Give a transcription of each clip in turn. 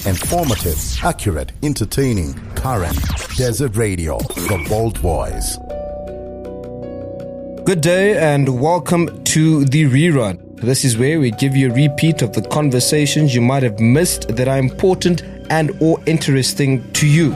Informative, accurate, entertaining, current. Desert Radio, the bold voice. Good day and welcome to the rerun. This is where we give you a repeat of the conversations you might have missed that are important and or interesting to you.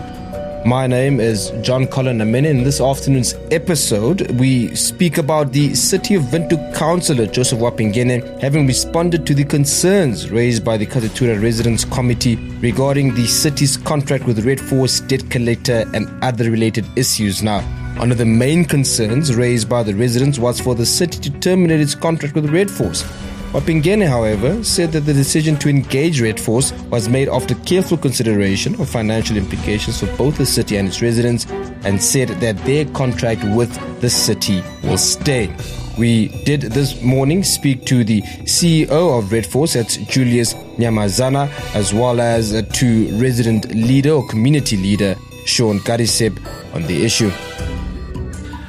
My name is John-Colin Namene. In this afternoon's episode, we speak about the City of Windhoek Councillor Joseph Wapingene having responded to the concerns raised by the Katutura Residents Committee regarding the city's contract with Redforce Debt Collector and other related issues. Now, one of the main concerns raised by the residents was for the city to terminate its contract with Redforce. Wapingene, however, said that the decision to engage Redforce was made after careful consideration of financial implications for both the city and its residents, and said that their contract with the city will stay. We did this morning speak to the CEO of Redforce, that's Julius Nyamazana, as well as to resident leader or community leader Shaun Gariseb on the issue.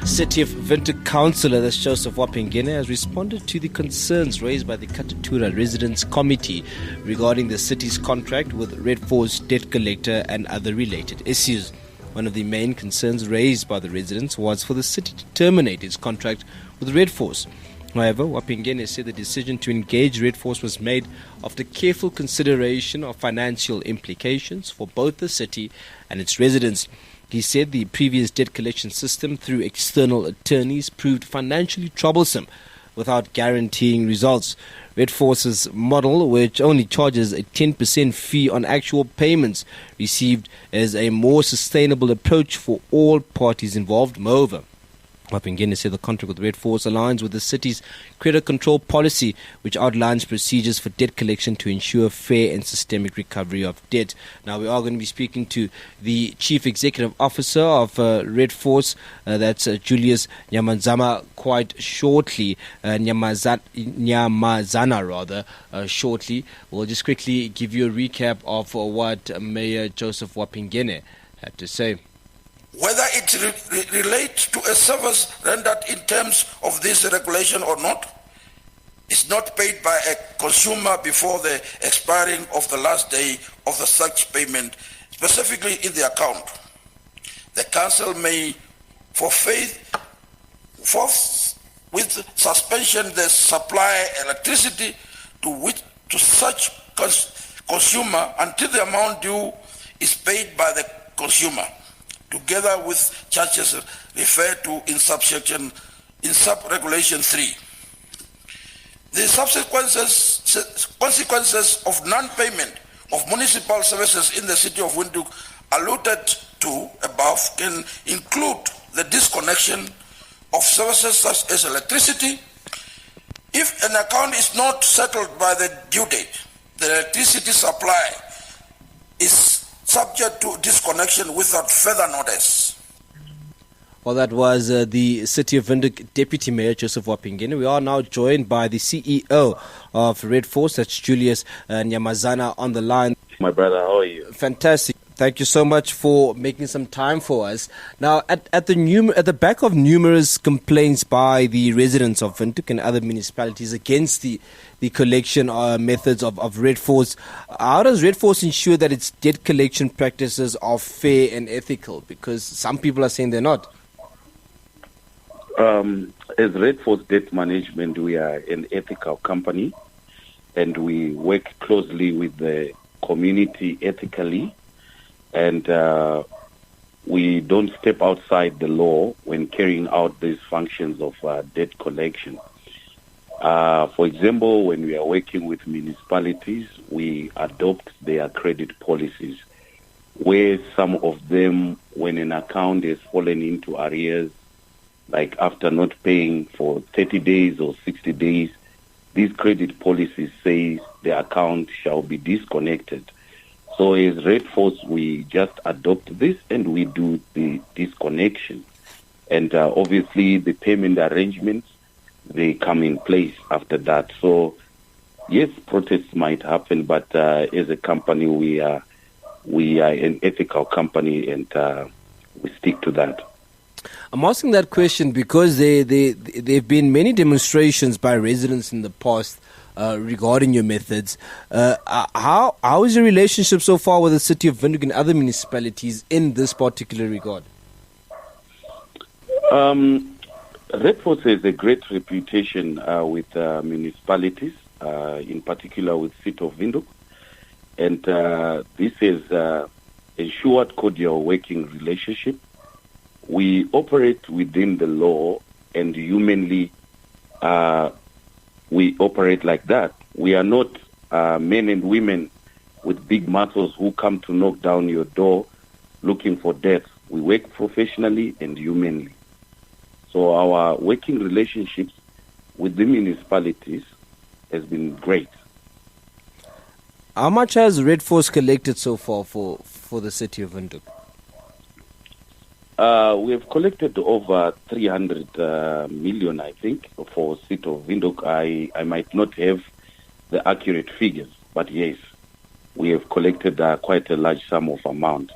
City of Windhoek Councillor, that's Joseph Wapingene, has responded to the concerns raised by the Katutura Residents Committee regarding the city's contract with Redforce Debt Collector and other related issues. One of the main concerns raised by the residents was for the city to terminate its contract with Redforce. However, Wapingene said the decision to engage Redforce was made after careful consideration of financial implications for both the city and its residents. He said the previous debt collection system through external attorneys proved financially troublesome without guaranteeing results. Redforce's model, which only charges a 10% fee on actual payments received, is a more sustainable approach for all parties involved. Moreover, Wapingene said the contract with Redforce aligns with the city's credit control policy, which outlines procedures for debt collection to ensure fair and systemic recovery of debt. Now, we are going to be speaking to the Chief Executive Officer of Redforce, that's Julius Nyamazana, quite shortly. Shortly. We'll just quickly give you a recap of what Mayor Joseph Wapingene had to say. Whether it relates to a service rendered in terms of this regulation or not, is not paid by a consumer before the expiring of the last day of the such payment, specifically in the account. The council may forfeit with suspension the supply electricity to such consumer until the amount due is paid by the consumer, together with charges referred to in sub-regulation 3. The consequences of non-payment of municipal services in the City of Windhoek alluded to above can include the disconnection of services such as electricity. If an account is not settled by the due date, the electricity supply is subject to disconnection without further notice. Well, that was the City of Windhoek Deputy Mayor Joseph Wapingene. We are now joined by the CEO of Redforce, that's Julius Nyamazana, on the line. My brother, how are you? Fantastic. Thank you so much for making some time for us. Now, at the back of numerous complaints by the residents of Windhoek and other municipalities against the collection methods of Redforce, how does Redforce ensure that its debt collection practices are fair and ethical? Because some people are saying they're not. As Redforce Debt Management, we are an ethical company, and we work closely with the community ethically. And we don't step outside the law when carrying out these functions of debt collection. For example, when we are working with municipalities, we adopt their credit policies, where some of them, when an account has fallen into arrears, like after not paying for 30 days or 60 days, these credit policies say the account shall be disconnected. So as Redforce, we just adopt this and we do the disconnection. And obviously the payment arrangements, they come in place after that. So yes, protests might happen, but as a company, we are an ethical company, and we stick to that. I'm asking that question because there have been many demonstrations by residents in the past regarding your methods. How is your relationship so far with the City of Windhoek and other municipalities in this particular regard? Redforce has a great reputation with municipalities, in particular with City of Windhoek, and this has ensured cordial working relationship. We operate within the law, and humanly we operate like that. We are not men and women with big muscles who come to knock down your door looking for debt. We work professionally and humanly. So our working relationships with the municipalities has been great. How much has Redforce collected so far for the City of Windhoek? We have collected over 300 million, I think, for City of Windhoek. I might not have the accurate figures, but yes, we have collected quite a large sum of amount.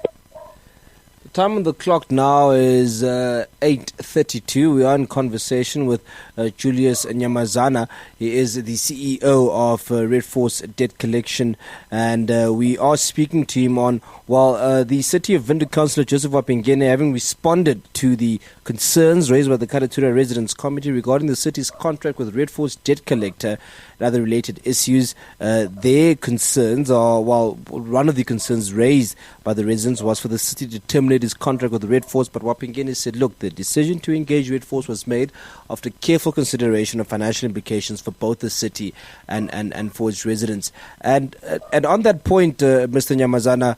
The time on the clock now is 8:32. We are in conversation with Julius Nyamazana. He is the CEO of Redforce Debt Collection, and we are speaking to him on, the City of Windhoek Councillor Joseph Wapengene, having responded to the concerns raised by the Karatura Residents Committee regarding the city's contract with Redforce Debt Collector and other related issues. Their concerns are, one of the concerns raised by the residents was for the city to terminate his contract with Redforce, but Wapengene said, look, the decision to engage Redforce was made after careful consideration of financial implications for both the city and for its residents. And on that point, Mr. Nyamazana,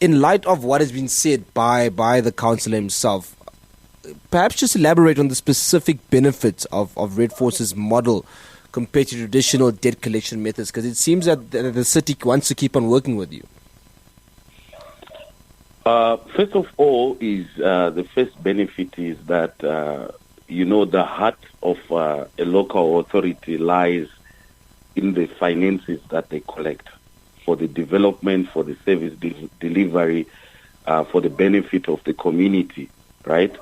in light of what has been said by the councillor himself, perhaps just elaborate on the specific benefits of Redforce's model compared to traditional debt collection methods, because it seems that the city wants to keep on working with you. First of all, is the first benefit is that the heart of a local authority lies in the finances that they collect for the development, for the service delivery, for the benefit of the community, right?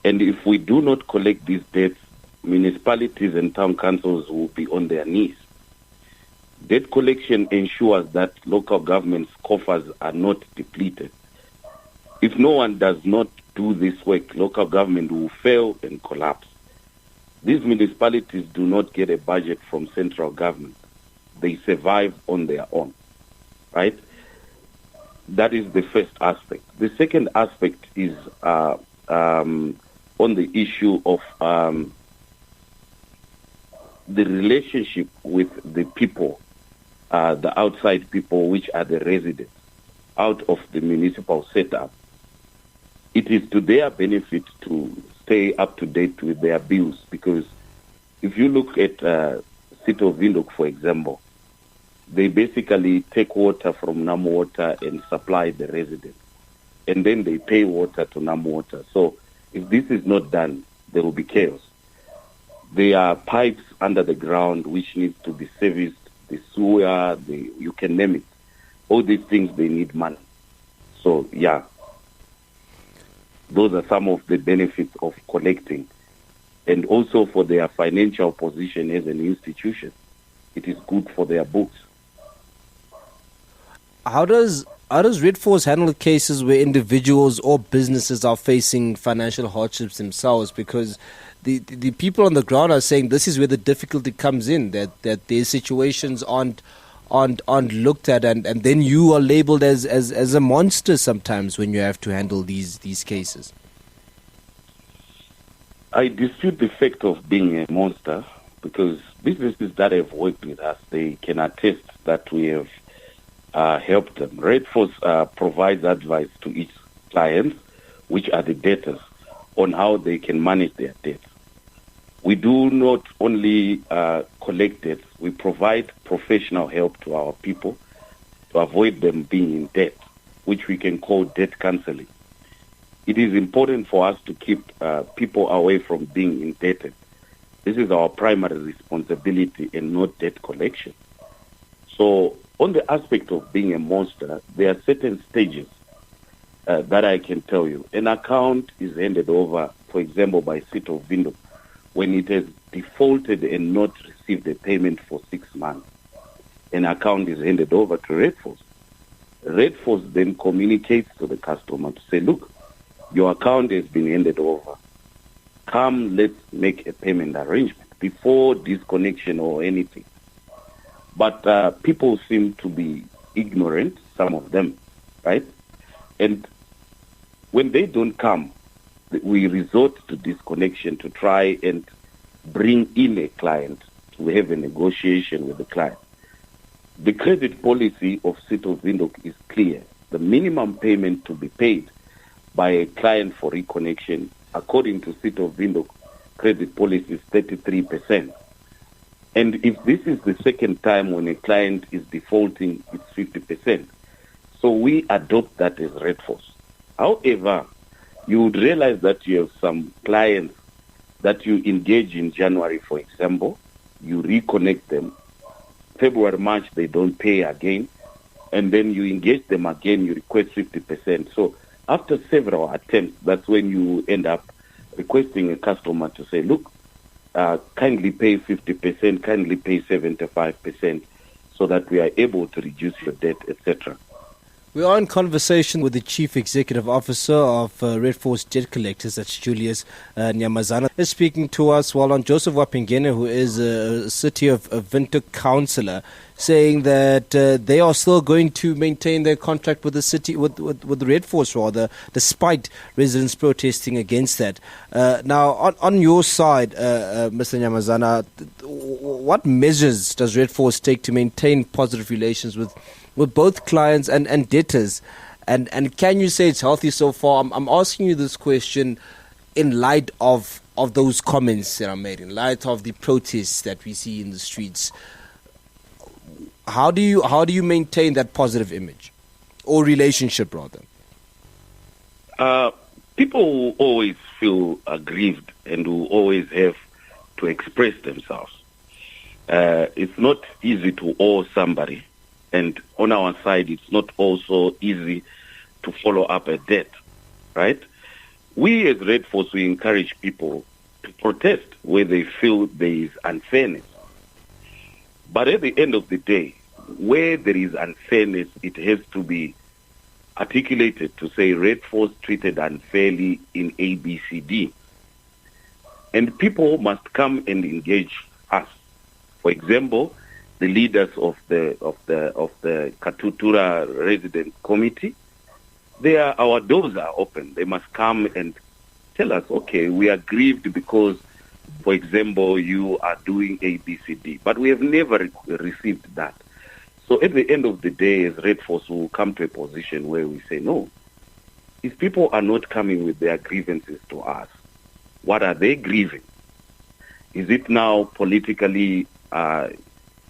And if we do not collect these debts, municipalities and town councils will be on their knees. Debt collection ensures that local government's coffers are not depleted. If no one does not do this work, local government will fail and collapse. These municipalities do not get a budget from central government. They survive on their own, right? That is the first aspect. The second aspect is on the issue of the relationship with the people, the outside people, which are the residents, out of the municipal setup. It is to their benefit to stay up to date with their bills, because if you look at City of Windhoek, for example, they basically take water from Nam Water and supply the residents, and then they pay water to Nam Water. So if this is not done, there will be chaos. There are pipes under the ground which needs to be serviced, the sewer, you can name it. All these things, they need money. So, yeah, those are some of the benefits of collecting. And also for their financial position as an institution, it is good for their books. How does Redforce handle cases where individuals or businesses are facing financial hardships themselves? Because the people on the ground are saying this is where the difficulty comes in, that their situations aren't looked at, and then you are labeled as a monster sometimes when you have to handle these cases. I dispute the fact of being a monster, because businesses that have worked with us, they can attest that we have helped them. Redforce provides advice to each client, which are the debtors, on how they can manage their debts. We do not only collect debts, we provide professional help to our people to avoid them being in debt, which we can call debt counseling. It is important for us to keep people away from being indebted. This is our primary responsibility and not debt collection. So on the aspect of being a monster, there are certain stages that I can tell you. An account is handed over, for example, by City of Windhoek, when it has defaulted and not received a payment for 6 months, an account is handed over to Redforce. Redforce then communicates to the customer to say, look, your account has been handed over. Come, let's make a payment arrangement before disconnection or anything. But people seem to be ignorant, some of them, right? And when they don't come, we resort to disconnection to try and bring in a client to have a negotiation with the client. The credit policy of City of Windhoek is clear. The minimum payment to be paid by a client for reconnection, according to City of Windhoek credit policy, is 33%. And if this is the second time when a client is defaulting, it's 50%. So we adopt that as Redforce. However, you would realize that you have some clients that you engage in January, for example, you reconnect them. February, March, they don't pay again. And then you engage them again, you request 50%. So after several attempts, that's when you end up requesting a customer to say, look, kindly pay 50%, kindly pay 75%, so that we are able to reduce your debt, etc. We are in conversation with the Chief Executive Officer of Redforce Debt Collectors, that's Julius Nyamazana. He's speaking to us while on Joseph Wapingene, who is a City of Windhoek councillor, saying that they are still going to maintain their contract with the city, with the Redforce rather, despite residents protesting against that. Now, on your side, Mr. Nyamazana, what measures does Redforce take to maintain positive relations with both clients and debtors, and can you say it's healthy so far? I'm asking you this question in light of those comments that are made, in light of the protests that we see in the streets. How do you maintain that positive image or relationship rather? People will always feel aggrieved and will always have to express themselves. It's not easy to owe somebody. And on our side, it's not also easy to follow up a debt, right? We as Redforce, we encourage people to protest where they feel there is unfairness. But at the end of the day, where there is unfairness, it has to be articulated to say Redforce treated unfairly in ABCD. And people must come and engage us. For example, the leaders of the Katutura Resident Committee, our doors are open. They must come and tell us, okay, we are grieved because, for example, you are doing ABCD. But we have never received that. So at the end of the day, as Redforce, we will come to a position where we say, no, if people are not coming with their grievances to us, what are they grieving? Is it now politically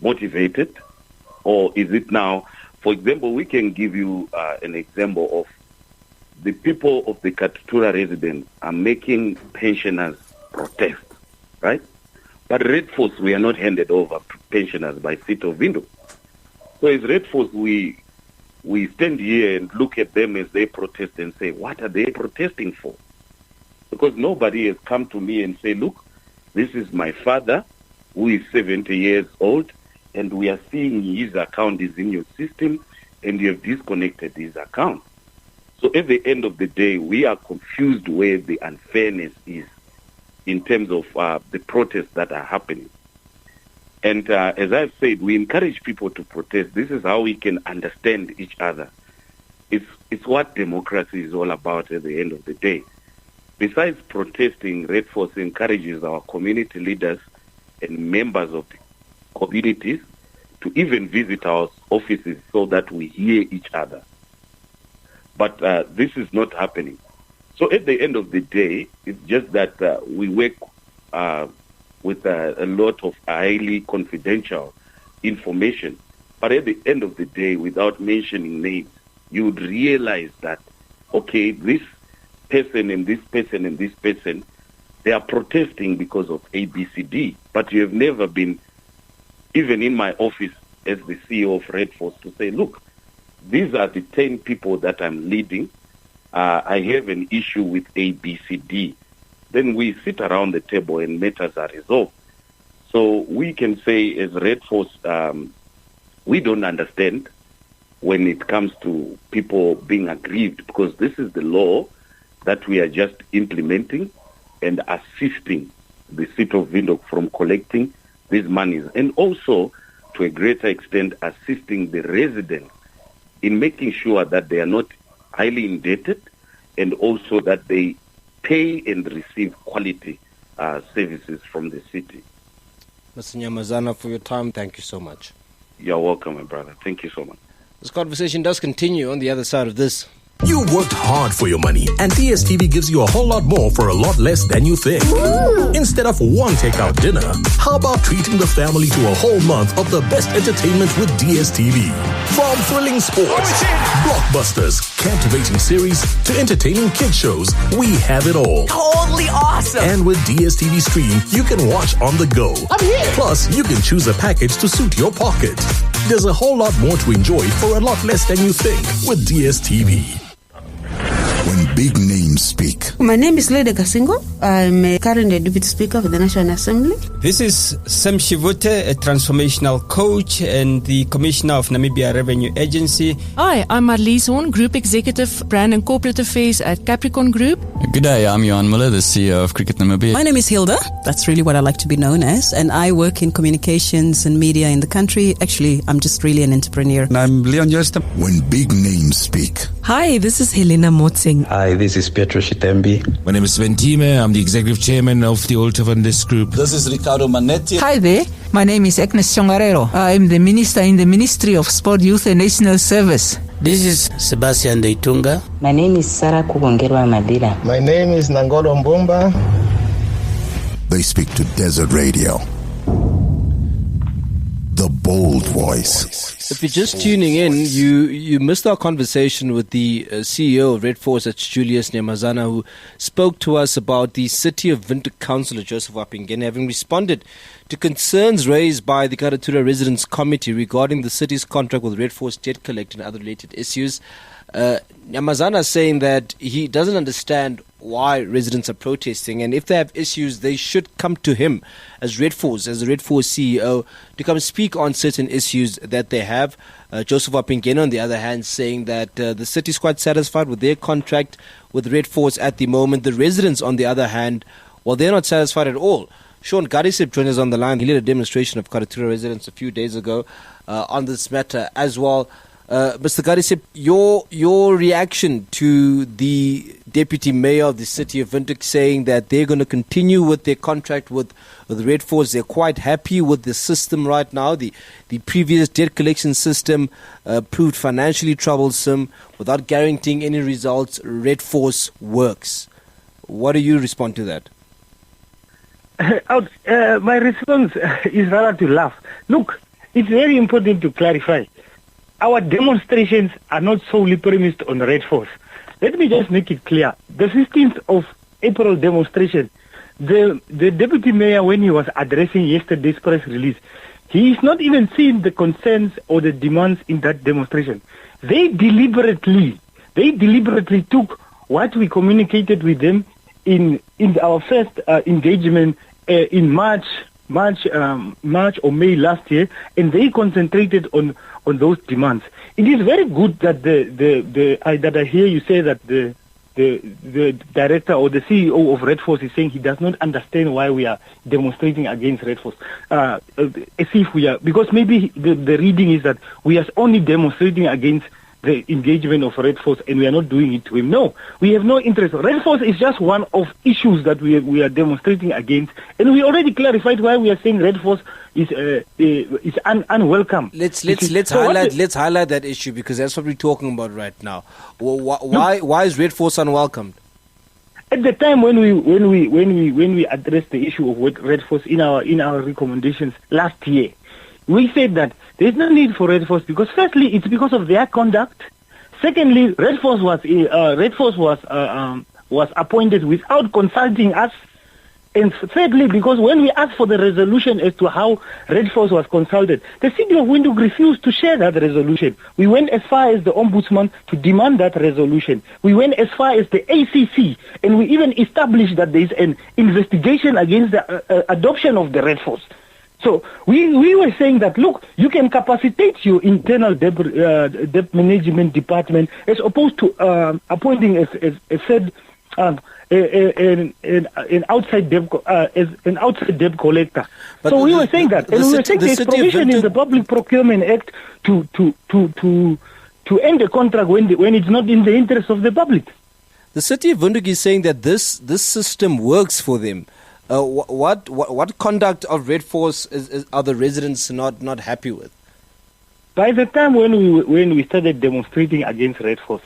motivated, or is it now, for example, we can give you an example of the people of the Katutura residents are making pensioners protest, right? But Redforce, we are not handed over pensioners by City of Windhoek. So as Redforce, we stand here and look at them as they protest and say, what are they protesting for? Because nobody has come to me and say, look, this is my father who is 70 years old, and we are seeing his account is in your system, and you have disconnected his account. So at the end of the day, we are confused where the unfairness is in terms of the protests that are happening. And as I've said, we encourage people to protest. This is how we can understand each other. It's what democracy is all about at the end of the day. Besides protesting, Redforce encourages our community leaders and members of the communities to even visit our offices so that we hear each other. But this is not happening. So at the end of the day, it's just that we work with a lot of highly confidential information. But at the end of the day, without mentioning names, you would realize that, okay, this person and this person and this person, they are protesting because of ABCD, but you have never been, even in my office as the CEO of Redforce, to say, look, these are the 10 people that I'm leading. I have an issue with ABCD. then we sit around the table and matters are resolved. So we can say as Redforce, we don't understand when it comes to people being aggrieved, because this is the law that we are just implementing and assisting the City of Windhoek from collecting these monies, and also to a greater extent assisting the residents in making sure that they are not highly indebted, and also that they pay and receive quality services from the city. Mr. Nyamazana, for your time, thank you so much. You're welcome, my brother. Thank you so much. This conversation does continue on the other side of this. You worked hard for your money, and DSTV gives you a whole lot more for a lot less than you think. Instead of one takeout dinner, how about treating the family to a whole month of the best entertainment with DSTV? From thrilling sports, blockbusters, captivating series, to entertaining kid shows, we have it all. Totally awesome. And with DSTV Stream, you can watch on the go. I'm here. Plus, you can choose a package to suit your pocket. There's a whole lot more to enjoy for a lot less than you think with DSTV. When big names speak. My name is Leda Kasingo. I'm a current Deputy Speaker of the National Assembly. This is Sam Shivute, a transformational coach and the Commissioner of Namibia Revenue Agency. Hi, I'm Marlies Horn, Group Executive, Brand and Corporate Affairs at Capricorn Group. Good day, I'm Johan Muller, the CEO of Cricket Namibia. My name is Hilda. That's really what I like to be known as. And I work in communications and media in the country. Actually, I'm just really an entrepreneur. And I'm Leon Joosten. When big names speak. Hi, this is Helena Motsing. Hi, this is Pietro Shitembi. My name is Sven Thieme. I'm the Executive Chairman of the Ultra Vandes Group. This is Ricardo Manetti. Hi there. My name is Agnes Chongarero. I'm the Minister in the Ministry of Sport, Youth and National Service. This is Sebastian Deitunga. My name is Sarah Kugongerwa Madila. My name is Nangolo Mbumba. They speak to Desert Radio. The bold voice. If you're just tuning in, you missed our conversation with the CEO of Redforce, that's Julius Nyamazana, who spoke to us about the City of Windhoek Councillor Joseph Wapingene having responded to concerns raised by the Karatura Residents Committee regarding the city's contract with Redforce Debt Collect and other related issues. Nyamazana is saying that he doesn't understand why residents are protesting, and if they have issues, they should come to him as Redforce, as the Redforce CEO, to come speak on certain issues that they have. Joseph Wapingene, on the other hand, saying that the city is quite satisfied with their contract with Redforce at the moment. The residents, on the other hand, well, they're not satisfied at all. Shaun Gariseb joined us on the line. He led a demonstration of Karatura residents a few days ago on this matter as well. Mr. Gariseb, your reaction to the Deputy Mayor of the City of Windhoek saying that they're going to continue with their contract with Redforce. They're quite happy with the system right now. The previous debt collection system proved financially troublesome. Without guaranteeing any results, Redforce works. What do you respond to that? My response is rather to laugh. Look, it's very important to clarify. Our demonstrations are not solely premised on Redforce. Let me just make it clear. The 15th of April demonstration, the Deputy Mayor, when he was addressing yesterday's press release, he is not even seeing the concerns or the demands in that demonstration. They deliberately took what we communicated with them in our first engagement in March or May last year, and they concentrated on those demands. It is very good that that I hear you say that the director or the CEO of Redforce is saying he does not understand why we are demonstrating against Redforce. As if we are, because maybe the reading is that we are only demonstrating against the engagement of Redforce and we are not doing it to him. No, we have no interest. Redforce is just one of issues that we are demonstrating against, and we already clarified why we are saying Redforce is unwelcome. Let's highlight that issue, because that's what we're talking about right now. Why is Redforce unwelcomed? At the time when we addressed the issue of Redforce in our recommendations last year, we said that there's no need for Redforce because firstly it's because of their conduct. Secondly, Redforce was appointed without consulting us. And thirdly, because when we asked for the resolution as to how Redforce was consulted, the City of Windhoek refused to share that resolution. We went as far as the Ombudsman to demand that resolution. We went as far as the ACC, and we even established that there is an investigation against the adoption of the Redforce. So we were saying that, look, you can capacitate your internal debt management department as opposed to appointing a third an outside debt collector. But so we were saying that, and we were saying there's provision in the Public Procurement Act to end a contract when it's not in the interest of the public. The City of Windhoek is saying that this system works for them. What conduct of Redforce are the residents not happy with? By the time when we started demonstrating against Redforce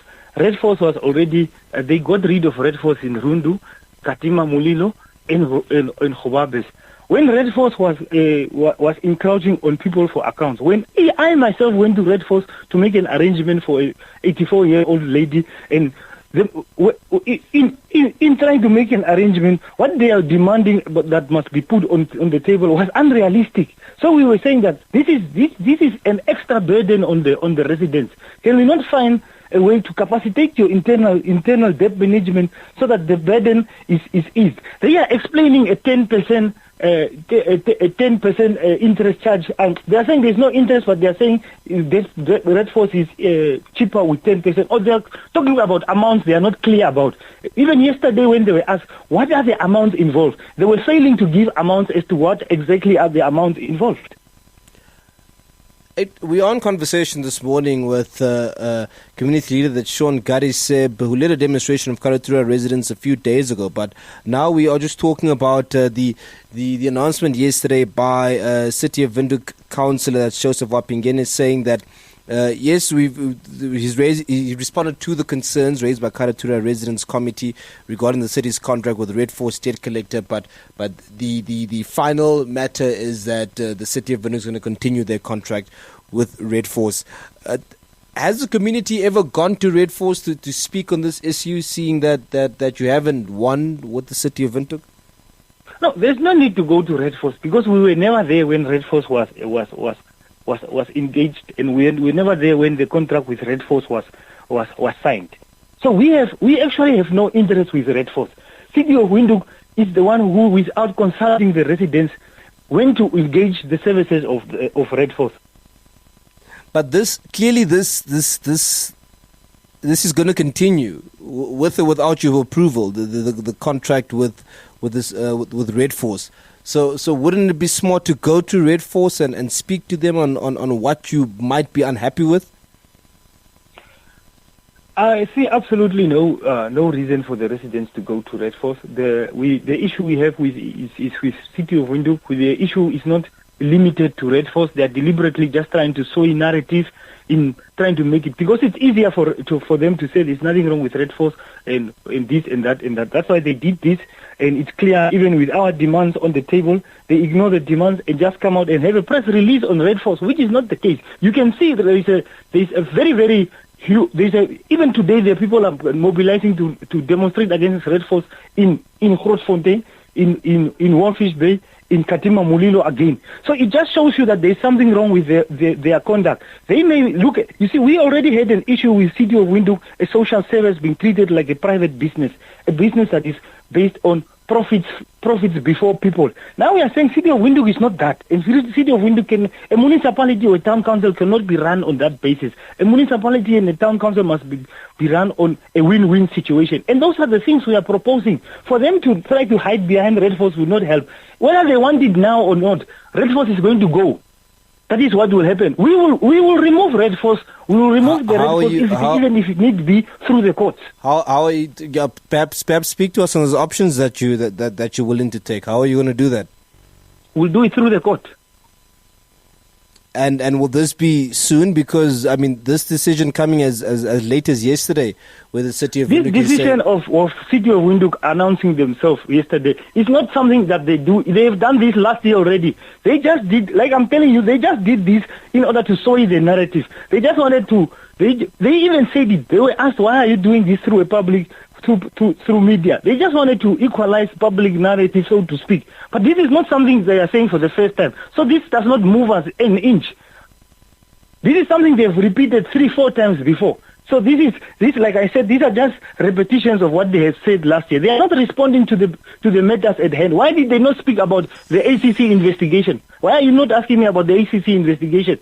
was already, they got rid of Redforce in Rundu, Katima Mulilo, and Khobabes. When Redforce was encroaching on people for accounts, when I myself went to Redforce to make an arrangement for an 84-year-old lady, and in trying to make an arrangement, what they are demanding that must be put on the table was unrealistic. So we were saying that this is an extra burden on the residents. Can we not find a way to capacitate your internal debt management so that the burden is eased? They are explaining a 10% interest charge, and they are saying there's no interest, but they are saying Redforce is cheaper with 10%. Or they are talking about amounts they are not clear about. Even yesterday when they were asked what are the amounts involved, they were failing to give amounts as to what exactly are the amounts involved. We are in conversation this morning with community leader that's Shaun Gariseb, who led a demonstration of Karatura residents a few days ago. But now we are just talking about the announcement yesterday by City of Windhoek Councillor, that's Joseph Wapingene, saying that yes, he responded to the concerns raised by Karatura Residents Committee regarding the city's contract with Redforce Debt Collector, but the final matter is that the City of Windhoek is going to continue their contract with Redforce. Has the community ever gone to Redforce to speak on this issue, seeing that you haven't won with the City of Windhoek? No, there's no need to go to Redforce because we were never there when Redforce was engaged, and we were never there when the contract with Redforce was signed. So we actually have no interest with Redforce. City of Windhoek is the one who, without consulting the residents, went to engage the services of Redforce. But this is going to continue with or without your approval. The contract with Redforce. So wouldn't it be smart to go to Redforce and speak to them on what you might be unhappy with? I see absolutely no reason for the residents to go to Redforce. The issue we have is with City of Windhoek. The issue is not limited to Redforce. They are deliberately just trying to sow a narrative in trying to make it, because it's easier for them to say there's nothing wrong with Redforce and this and that and that. That's why they did this, and it's clear even with our demands on the table, they ignore the demands and just come out and have a press release on Redforce, which is not the case. You can see that there's a very, very huge, even today there are people are mobilizing to demonstrate against Redforce in Grootfontein, in Walfish Bay, in Katima Mulilo again. So it just shows you that there's something wrong with their conduct. They may look at, you see, we already had an issue with City of Windhoek, a social service being treated like a private business, a business that is based on profits before people. Now we are saying City of Windhoek is not that. And City of Windhoek, a municipality or a town council cannot be run on that basis. A municipality and a town council must be run on a win-win situation. And those are the things we are proposing. For them to try to hide behind Redforce will not help. Whether they want it now or not, Redforce is going to go. That is what will happen. We will remove Redforce. We will remove the Redforce even if it needs to be through the courts. How are you? Perhaps speak to us on those options that you're willing to take. How are you going to do that? We'll do it through the court. And will this be soon? Because I mean, this decision coming as late as yesterday, where the City of Windhoek this decision of City of Windhoek announcing themselves yesterday is not something that they do. They have done this last year already. They just did, like I'm telling you, they just did this in order to sow the narrative. They just wanted to. They even said it. They were asked, why are you doing this through through media. They just wanted to equalize public narrative, so to speak. But this is not something they are saying for the first time. So this does not move us an inch. This is something they've repeated 3-4 times before. So this, like I said, these are just repetitions of what they have said last year. They are not responding to the matters at hand. Why did they not speak about the ACC investigation? Why are you not asking me about the ACC investigation?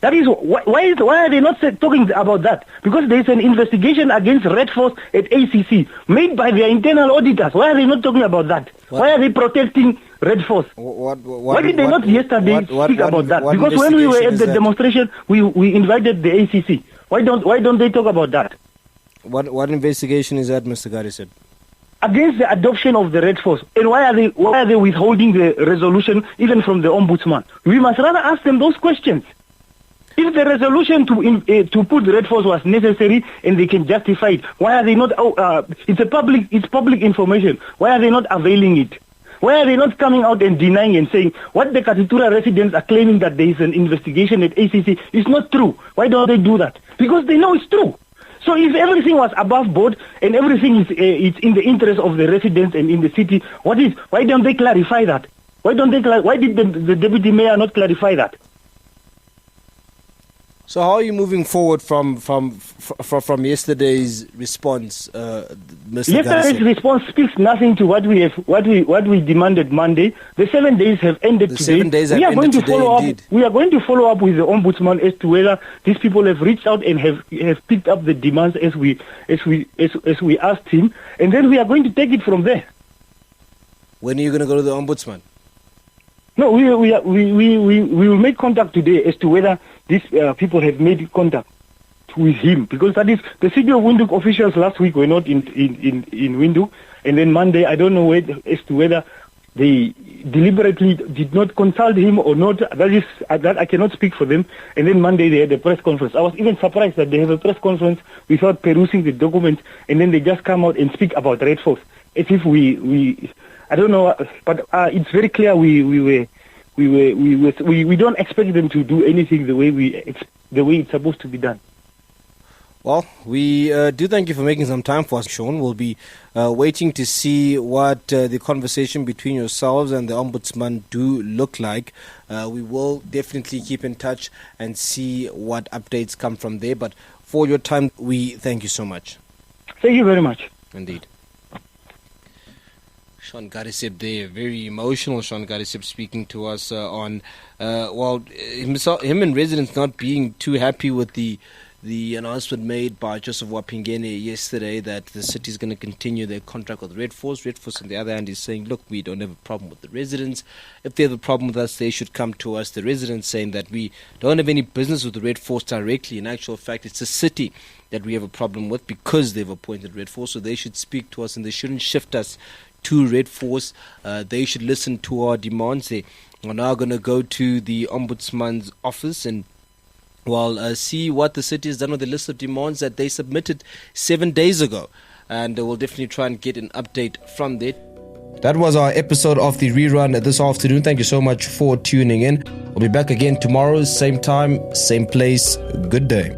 That is why are they not talking about that? Because there is an investigation against Redforce at ACC made by their internal auditors. Why are they not talking about that? Why are they protecting Redforce? Why did they not yesterday speak about that? Because when we were at the demonstration, we invited the ACC. Why don't they talk about that? What investigation is that, Mr. Gariseb? Against the adoption of the Redforce. And why are they withholding the resolution even from the Ombudsman? We must rather ask them those questions. If the resolution to put the Redforce was necessary and they can justify it, why are they not? It's public information. Why are they not availing it? Why are they not coming out and denying and saying what the Katitura residents are claiming that there is an investigation at ACC is not true? Why don't they do that? Because they know it's true. So if everything was above board and everything is it's in the interest of the residents and in the city, why don't they clarify that? Why did the deputy mayor not clarify that? So how are you moving forward from yesterday's response, Mr. Yesterday's response speaks nothing to what we demanded Monday. The 7 days have ended today. 7 days have ended today, indeed. We are going to follow up with the Ombudsman as to whether these people have reached out and have picked up the demands as we asked him, and then we are going to take it from there. When are you going to go to the Ombudsman? No, we will make contact today as to whether these people have made contact with him, because that is the City of Windhoek officials last week were not in Windhoek, and then Monday I don't know as to whether they deliberately did not consult him or not. That I cannot speak for them. And then Monday they had a press conference. I was even surprised that they have a press conference without perusing the documents, and then they just come out and speak about Redforce as if we I don't know, but it's very clear we don't expect them to do anything the way it's supposed to be done. Well, we do thank you for making some time for us, Shaun. We'll be waiting to see what the conversation between yourselves and the Ombudsman do look like. We will definitely keep in touch and see what updates come from there. But for your time, we thank you so much. Thank you very much. Indeed. Shaun Gariseb there, very emotional Shaun Gariseb speaking to us on, him and residents not being too happy with the announcement made by Joseph Wapingene yesterday that the city is going to continue their contract with Redforce. Redforce on the other hand is saying, look, we don't have a problem with the residents. If they have a problem with us, they should come to us. The residents saying that we don't have any business with the Redforce directly. In actual fact, it's the city that we have a problem with because they've appointed Redforce, so they should speak to us and they shouldn't shift us to Redforce. They should listen to our demands. They are now going to go to the Ombudsman's office and see what the city has done with the list of demands that they submitted 7 days ago. And we'll definitely try and get an update from there. That was our episode of the rerun this afternoon. Thank you so much for tuning in. We'll be back again tomorrow, same time, same place. Good day.